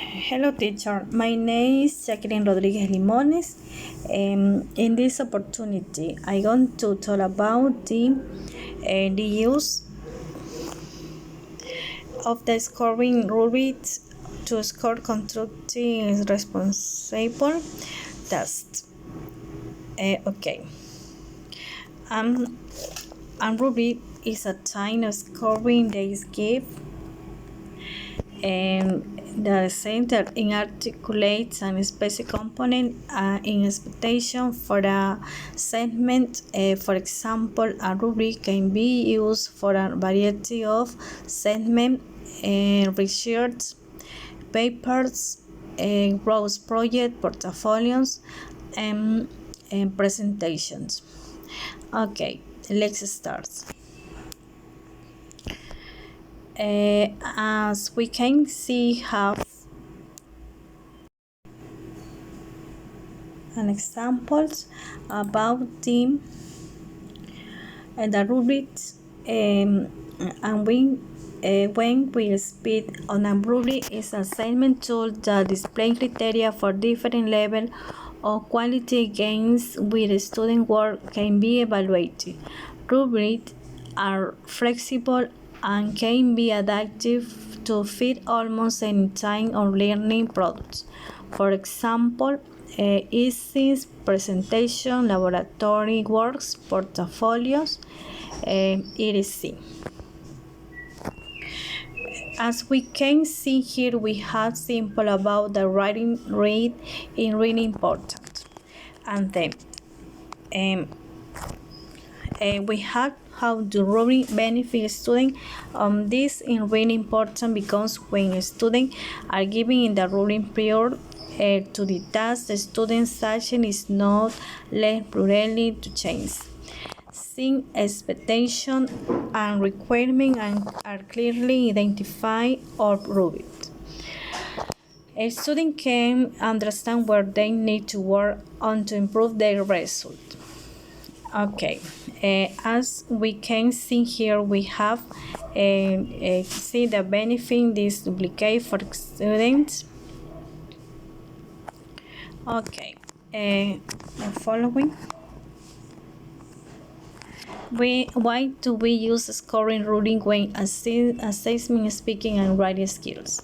Hello teacher, my name is Jacqueline Rodriguez Limones. In this opportunity, I'm going to talk about the use of the scoring rubrics to score constructing responsible tests. Okay. And rubric is a type of scoring that give the center in articulates and specific component in expectation for a segment. For example, a rubric can be used for a variety of segment research papers, growth project portfolios, and presentations. Okay, let's start. As we can see, have an examples about the rubrics, and when we speak on a rubric is an assignment tool that displays criteria for different level of quality gains with student work can be evaluated. Rubrics are flexible and can be adapted to fit almost any type of learning products. For example, essays, presentation, laboratory works, portfolios, etc. As we can see here, we have simple about the writing read is really important. And then we have how the rubric benefit students. This is really important because when students are given in the rubric period to the task, the student's action is not left rarely to change. Since expectation and requirement are clearly identified or proved, a student can understand where they need to work on to improve their result. Okay, as we can see here, we have see the benefit this duplicate for students. Okay, the following. Why do we use scoring ruling when assessing speaking and writing skills?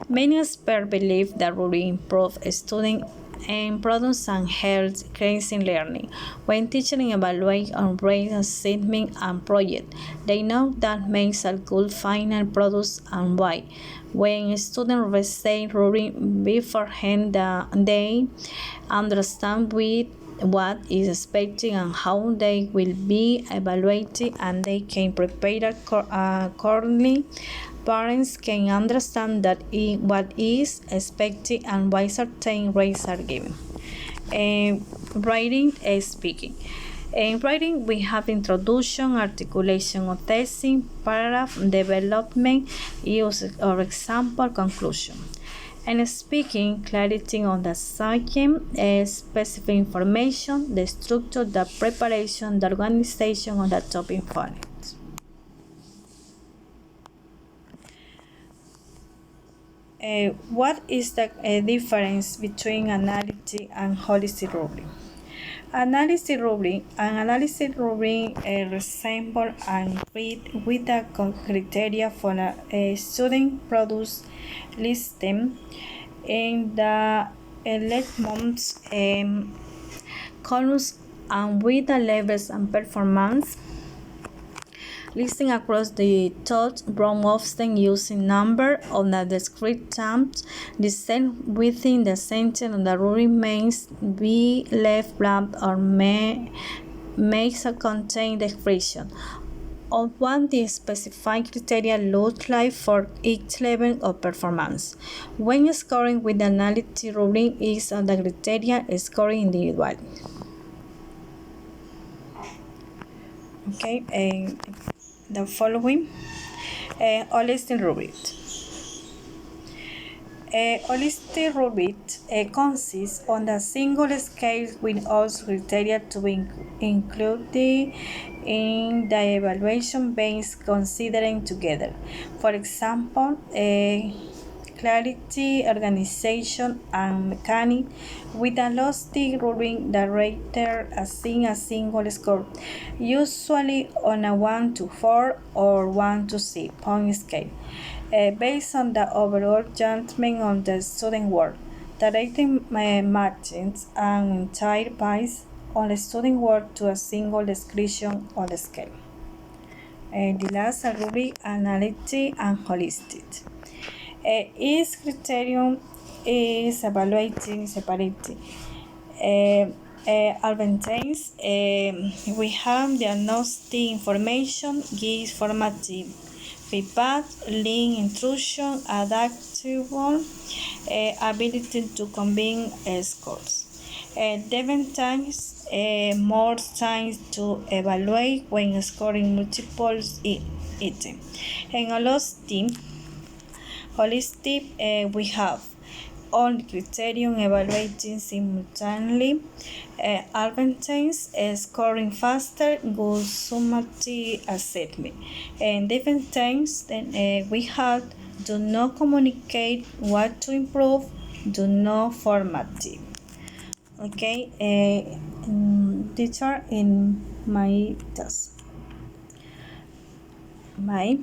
Many experts believe that ruling improves student and products and helps increasing learning. When teachers evaluate and rate assessment and project, they know that makes a good final product and why. When students receive ruling beforehand, they understand what is expected and how they will be evaluated, and they can prepare accordingly. Parents can understand that what is expected and why certain grades are given. Writing and speaking. In writing, we have introduction, articulation or testing, paragraph development, use or example, conclusion. And speaking, clarity on the subject, specific information, the structure, the preparation, the organization of the topic following. What is the difference between analytic and holistic rubric? An analytic rubric resembles and read with the criteria for a student produce listed in the elements columns and with the levels and performance listing across the top row, often using number of the discrete terms. The cell within the center of the rubric may be left blank or makes a contain the expression of what the specified criteria look like for each level of performance. When scoring with the analytic rubric is on the criteria scoring individually. Okay, the following holistic rubric. A holistic rubric consists on a single scale with all criteria to be included in the evaluation base considering together. For example, clarity, organization, and mechanic, with a losty ruling that rated assign a single score, usually on a 1 to 4 or 1 to 6 point scale, based on the overall judgment of the student work. The rating matches an entire piece on the student work to a single description on the scale. The last rubric, analytic and holistic. Each criterion is evaluating separately. Advantage, we have diagnostic information, gives formative feedback, link intrusion, adaptable, ability to combine scores. Times, more time to evaluate when scoring multiple items. In holistic, we have all criterion evaluating simultaneously, advantage, scoring faster, good summative assessment. And different times, then we have do not communicate what to improve, do not formative. Okay, teacher, in my task. Bye.